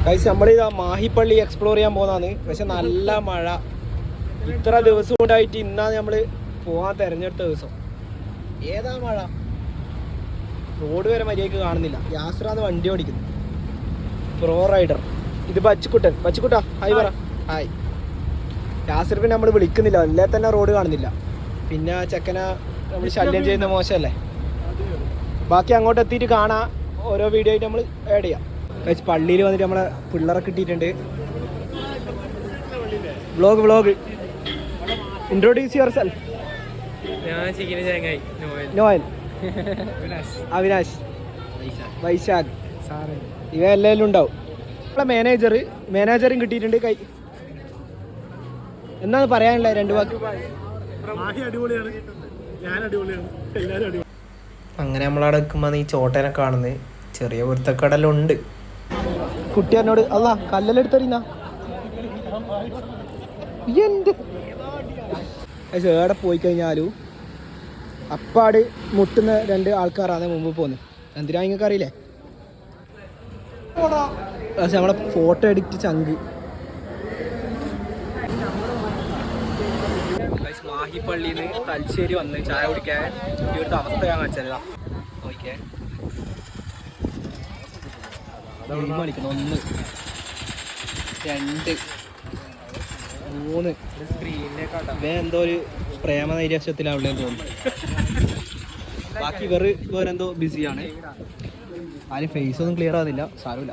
Guys നമ്മളിതാ Mahippally explore ചെയ്യാൻ പോകുന്നതാണ്. പക്ഷെ നല്ല മഴ. ഇത്ര ദിവസം കൊണ്ടായിട്ട് ഇന്നാണ് നമ്മൾ പോകാൻ തിരഞ്ഞെടുത്ത ദിവസം. ഏതാ മഴ, റോഡ് വരെ മര്യാദക്ക് കാണുന്നില്ല. യാസ്രാന്ന് വണ്ടി ഓടിക്കുന്നു, പ്രോ റൈഡർ. ഇത് പച്ചിക്കുട്ടാ ഹായ് പറ. ഹായ്. യാസിർ പിന്നെ നമ്മൾ വിളിക്കുന്നില്ല, അല്ലേ തന്നെ റോഡ് കാണുന്നില്ല. പിന്നെ ചെക്കനെ നമ്മൾ ശല്യം ചെയ്യുന്ന മോശമല്ലേ. ബാക്കി അങ്ങോട്ട് എത്തിയിട്ട് കാണാം, ഓരോ വീഡിയോ ആയിട്ട് നമ്മൾ ആഡ് ചെയ്യാം. പള്ളിയിൽ വന്നിട്ട് നമ്മളെ പിള്ളേരെ കിട്ടിയിട്ടുണ്ട്. Vlog introduce yourself. Noel, Avinash, Vaishakh, ഇവ എല്ലാവരും ഉണ്ടാവും. നമ്മളെ മാനേജറും കിട്ടിയിട്ടുണ്ട്. എന്നാണ് പറയാനുള്ള രണ്ട് വാക്ക്? അങ്ങനെ നമ്മളവിടെ നിൽക്കുമ്പോൾ ഈ ചോട്ടനെ കാണുന്നത്. ചെറിയ വൃത്തക്കടലുണ്ട്. കുട്ടിയോട് അല്ല കല്ലെടുത്തറിയുന്ന എന്ത് ഏടെ പോയി കഴിഞ്ഞാലും അപ്പാട് മുട്ടുന്ന രണ്ട് ആൾക്കാരാണ് മുമ്പ് പോകുന്നത്. എന്തിനാ നിങ്ങൾക്ക് അറിയില്ലേ? പക്ഷെ നമ്മളെ ഫോട്ടോ എഡിറ്റ് ചങ്ക്. മാഹിപ്പള്ളിയിൽ നിന്ന് തലശ്ശേരി വന്ന് ചായ കുടിക്കാൻ ഇവിടുത്തെ അവസ്ഥ ഞാൻ കാണിച്ചതാ. നോക്കിയേ, 1 2 3 എന്തോ ഒരു പ്രേമ നൈരാശ്യത്തിലാവുള്ളൂ തോന്നുന്നു. ബാക്കി വേറെന്തോ ബിസിയാണ്. ആരും ഫേസ് ഒന്നും ക്ലിയർ ആവുന്നില്ല. സാരമില്ല.